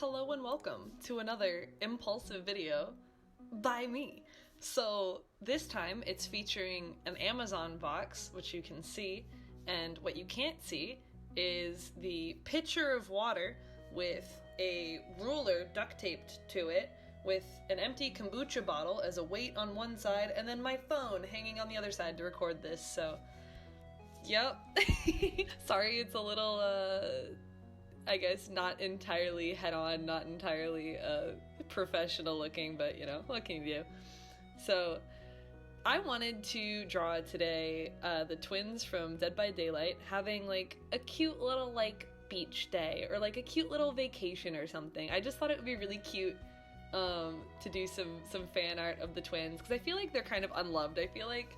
Hello and welcome to another impulsive video by me. So this time it's featuring an Amazon box, which you can see, and what you can't see is the pitcher of water with a ruler duct taped to it, with an empty kombucha bottle as a weight on one side, and then my phone hanging on the other side to record this, so yep. Sorry, it's a little, I guess not entirely head-on, not entirely professional looking, but you know, what can you do? So, I wanted to draw today the twins from Dead by Daylight having like a cute little like beach day or like a cute little vacation or something. I just thought it would be really cute to do some fan art of the twins because I feel like they're kind of unloved. I feel like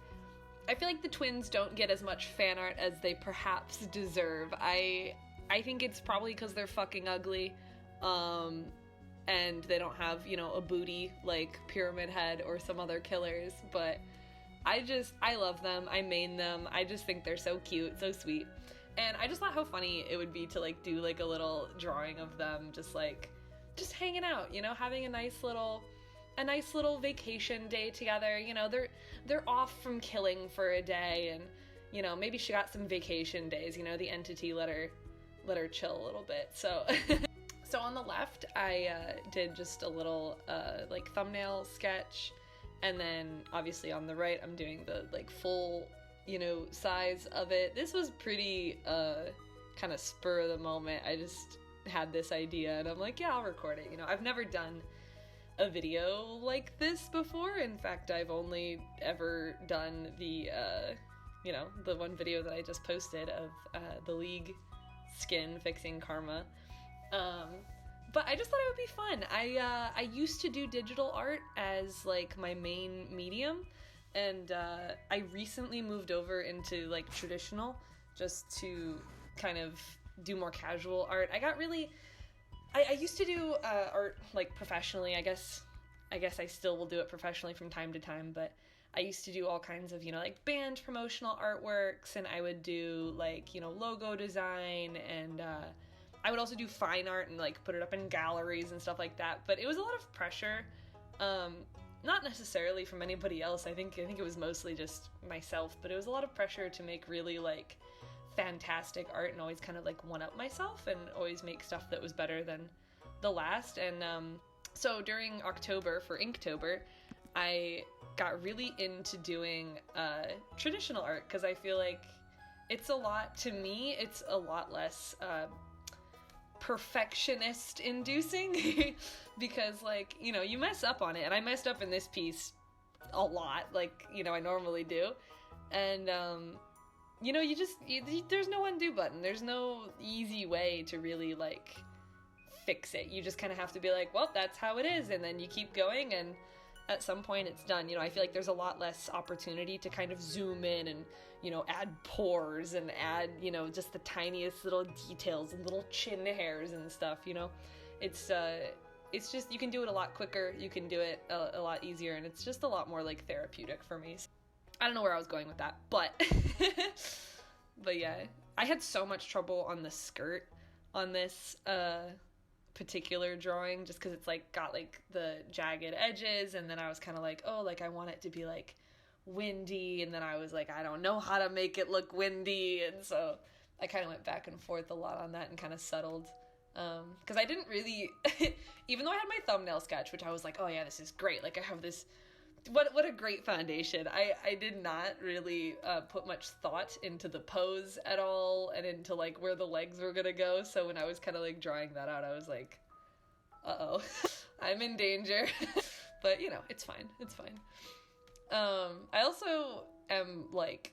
the twins don't get as much fan art as they perhaps deserve. I think it's probably because they're fucking ugly, and they don't have, you know, a booty like Pyramid Head or some other killers, but I love them, I main them, I just think they're so cute, so sweet, and I just thought how funny it would be to like do like a little drawing of them just hanging out, you know, having a nice little vacation day together. You know, they're off from killing for a day, and you know, maybe she got some vacation days, you know, the entity let her chill a little bit. So so on the left I did just a little like thumbnail sketch, and then obviously on the right I'm doing the like full, you know, size of it. This was pretty kind of spur of the moment. I just had this idea and I'm like, yeah, I'll record it. You know, I've never done a video like this before. In fact, I've only ever done the you know, the one video that I just posted of the League skin fixing Karma. But I just thought it would be fun. I used to do digital art as like my main medium, and I recently moved over into like traditional just to kind of do more casual art. I used to do art like professionally. I guess I still will do it professionally from time to time, but I used to do all kinds of, you know, like band promotional artworks, and I would do like, you know, logo design, and I would also do fine art and like put it up in galleries and stuff like that. But it was a lot of pressure, not necessarily from anybody else. I think it was mostly just myself, but it was a lot of pressure to make really like fantastic art and always kind of like one up myself and always make stuff that was better than the last. And so during October, for Inktober, I got really into doing traditional art because I feel like it's a lot less perfectionist inducing because, like, you know, you mess up on it, and I messed up in this piece a lot, like, you know, I normally do, and you know, there's no undo button, there's no easy way to really like fix it. You just kind of have to be like, well, that's how it is, and then you keep going, and at some point it's done. You know, I feel like there's a lot less opportunity to kind of zoom in and, you know, add pores and add, you know, just the tiniest little details and little chin hairs and stuff, you know. It's just, you can do it a lot quicker, you can do it a lot easier, and it's just a lot more like therapeutic for me. I don't know where I was going with that, but but yeah, I had so much trouble on the skirt on this particular drawing, just because it's like got like the jagged edges, and then I was kind of like, oh, like I want it to be like windy, and then I was like, I don't know how to make it look windy, and so I kind of went back and forth a lot on that and kind of settled, because I didn't really even though I had my thumbnail sketch, which I was like, oh yeah, this is great, like I have this, what a great foundation. I did not really put much thought into the pose at all and into like where the legs were gonna go, so when I was kind of like drawing that out, I was like, uh-oh, I'm in danger. But you know, it's fine. I also am like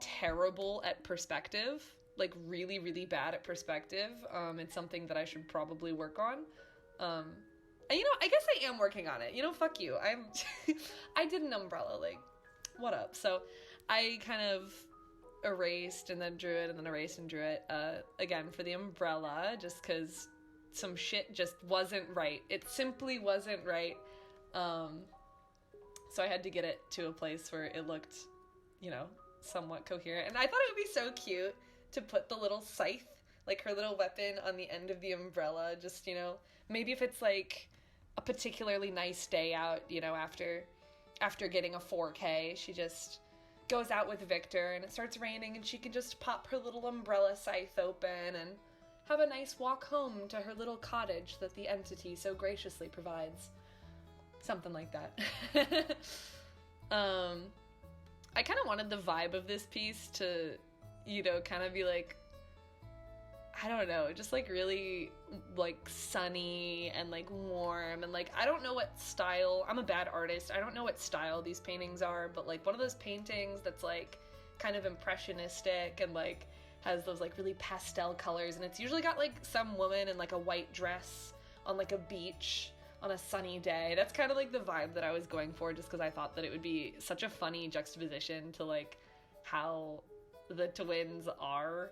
terrible at perspective, like really, really bad at perspective. It's something that I should probably work on. And, you know, I guess I am working on it. You know, fuck you. I did an umbrella, like, what up? So I kind of erased and then drew it and then erased and drew it again for the umbrella, just because some shit just wasn't right. It simply wasn't right. So I had to get it to a place where it looked, you know, somewhat coherent. And I thought it would be so cute to put the little scythe like her little weapon on the end of the umbrella, just, you know, maybe if it's like a particularly nice day out, you know, after getting a 4K, she just goes out with Victor and it starts raining and she can just pop her little umbrella scythe open and have a nice walk home to her little cottage that the entity so graciously provides. Something like that. I kind of wanted the vibe of this piece to, you know, kind of be like, I don't know, just like really like sunny and like warm and like, I don't know what style, I'm a bad artist, I don't know what style these paintings are, but like one of those paintings that's like kind of impressionistic and like has those like really pastel colors, and it's usually got like some woman in like a white dress on like a beach on a sunny day. That's kind of like the vibe that I was going for, just because I thought that it would be such a funny juxtaposition to like how the twins are.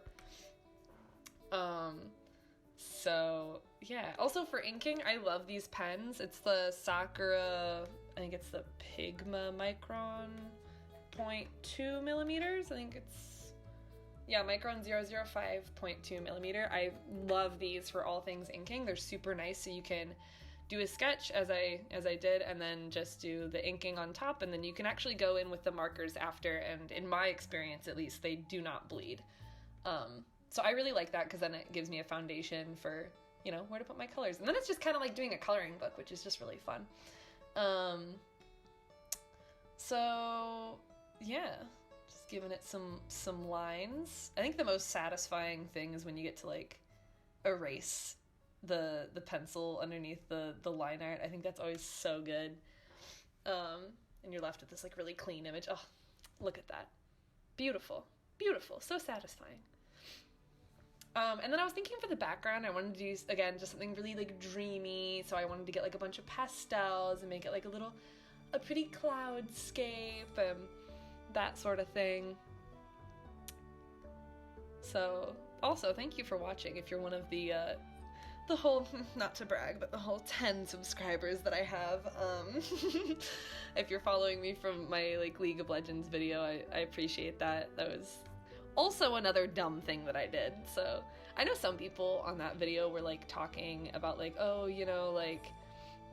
So yeah, also for inking, I love these pens. It's the Sakura, I think it's the Pigma Micron 0.2 millimeters. I think it's, yeah, Micron 005.2 millimeter. I love these for all things inking. They're super nice, so you can do a sketch as I did, and then just do the inking on top, and then you can actually go in with the markers after, and in my experience at least, they do not bleed. So I really like that, because then it gives me a foundation for, you know, where to put my colors. And then it's just kind of like doing a coloring book, which is just really fun. So yeah, just giving it some lines. I think the most satisfying thing is when you get to like erase the pencil underneath the line art. I think that's always so good. And you're left with this like really clean image. Oh, look at that. Beautiful. Beautiful. So satisfying. And then I was thinking for the background, I wanted to do, again, just something really, like, dreamy, so I wanted to get, like, a bunch of pastels and make it, like, a pretty cloudscape and that sort of thing. So, also, thank you for watching if you're one of the whole, not to brag, but the whole 10 subscribers that I have. If you're following me from my, like, League of Legends video, I appreciate that. That was also another dumb thing that I did. So I know some people on that video were like talking about like, oh, you know, like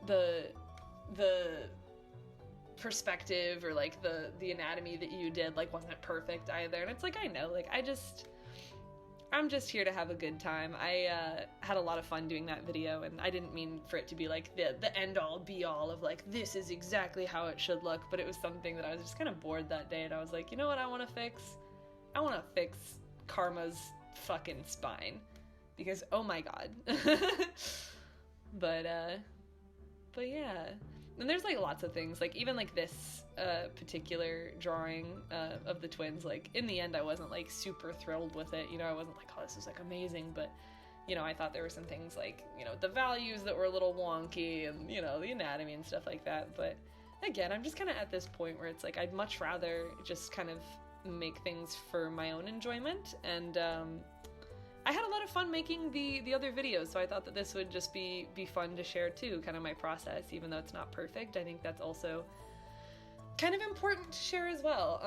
the perspective or like the anatomy that you did like wasn't perfect either, and it's like, I know, like I'm just here to have a good time. I had a lot of fun doing that video, and I didn't mean for it to be like the end all be all of like, this is exactly how it should look, but it was something that I was just kind of bored that day, and I was like, you know what I want to fix? I want to fix Karma's fucking spine, because oh my god. But yeah, and there's like lots of things, like even like this particular drawing of the twins, like in the end I wasn't like super thrilled with it, you know, I wasn't like, oh, this is like amazing, but you know, I thought there were some things like, you know, the values that were a little wonky and, you know, the anatomy and stuff like that. But again, I'm just kind of at this point where it's like, I'd much rather just kind of make things for my own enjoyment, and I had a lot of fun making the other videos, so I thought that this would just be fun to share too, kind of my process, even though it's not perfect. I think that's also kind of important to share as well.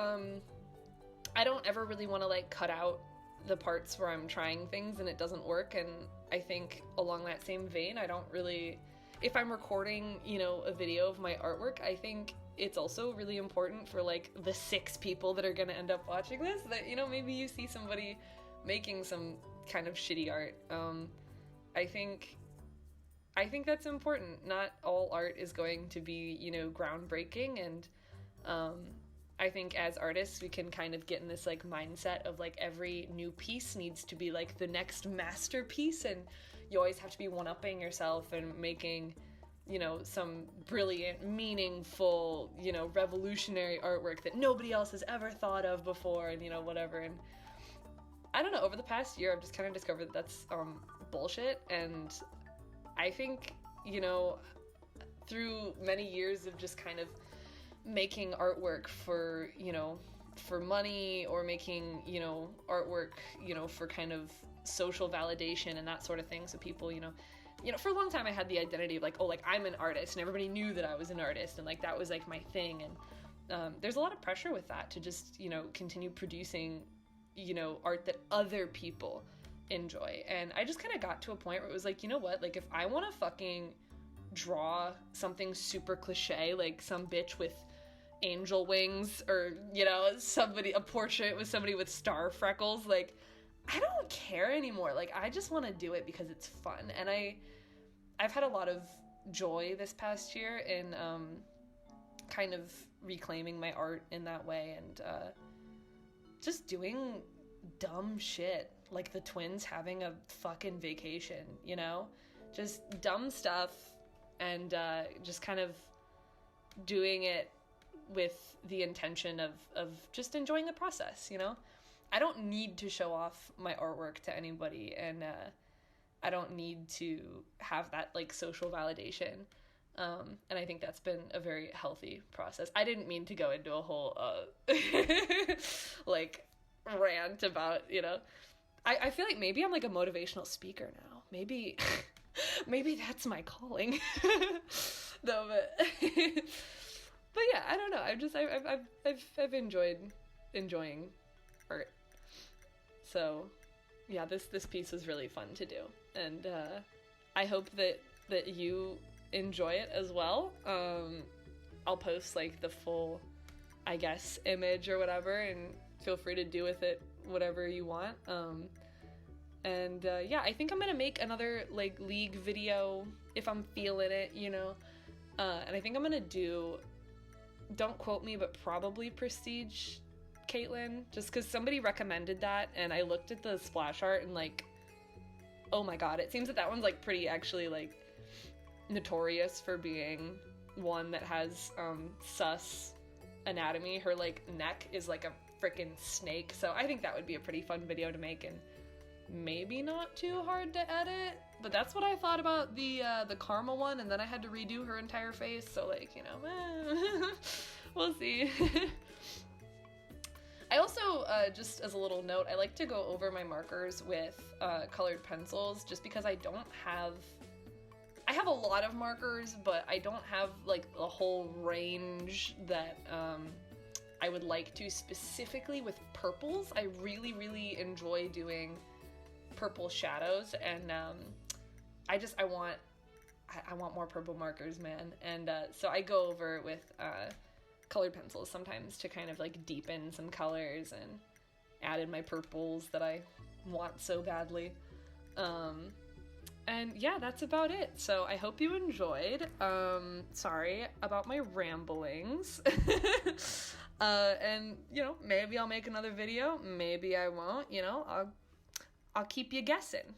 I don't ever really want to like cut out the parts where I'm trying things and it doesn't work, and I think along that same vein, I don't really, if I'm recording, you know, a video of my artwork, I think it's also really important for like the 6 people that are gonna end up watching this, that, you know, maybe you see somebody making some kind of shitty art. I think that's important. Not all art is going to be, you know, groundbreaking, and I think as artists we can kind of get in this like mindset of like every new piece needs to be like the next masterpiece, and you always have to be one-upping yourself and making, you know, some brilliant, meaningful, you know, revolutionary artwork that nobody else has ever thought of before, and, you know, whatever. And I don't know, over the past year, I've just kind of discovered that that's bullshit, and I think, you know, through many years of just kind of making artwork for, you know, for money, or making, you know, artwork, you know, for kind of social validation and that sort of thing, so people, you know, for a long time I had the identity of like, oh, like I'm an artist, and everybody knew that I was an artist, and like that was like my thing, and there's a lot of pressure with that to just, you know, continue producing, you know, art that other people enjoy. And I just kind of got to a point where it was like, you know what, like if I want to fucking draw something super cliche, like some bitch with angel wings, or, you know, a portrait with somebody with star freckles, like I don't care anymore. Like I just want to do it because it's fun. And I've had a lot of joy this past year in kind of reclaiming my art in that way, and just doing dumb shit, like the twins having a fucking vacation, you know? Just dumb stuff, and just kind of doing it with the intention of just enjoying the process, you know? I don't need to show off my artwork to anybody, and I don't need to have that, like, social validation. And I think that's been a very healthy process. I didn't mean to go into a whole, like, rant about, you know, I feel like maybe I'm like a motivational speaker now. Maybe that's my calling. No, but yeah, I don't know. I've enjoying art. So yeah, this piece was really fun to do, and I hope that you enjoy it as well. I'll post like the full, I guess, image or whatever, and feel free to do with it whatever you want. And yeah, I think I'm gonna make another like League video if I'm feeling it, you know. And I think I'm gonna do, don't quote me, but probably Prestige Caitlin, just because somebody recommended that, and I looked at the splash art and like, oh my god, it seems that one's like pretty actually like notorious for being one that has sus anatomy. Her like neck is like a freaking snake, so I think that would be a pretty fun video to make, and maybe not too hard to edit. But that's what I thought about the Karma one, and then I had to redo her entire face, so like, you know, we'll see. I also, just as a little note, I like to go over my markers with colored pencils, just because I have a lot of markers, but I don't have like a whole range that I would like to, specifically with purples. I really, really enjoy doing purple shadows, and I want more purple markers, man. And so I go over it with colored pencils sometimes to kind of like deepen some colors and add in my purples that I want so badly. And yeah, that's about it. So I hope you enjoyed. Sorry about my ramblings. And you know, maybe I'll make another video, maybe I won't, you know, I'll keep you guessing.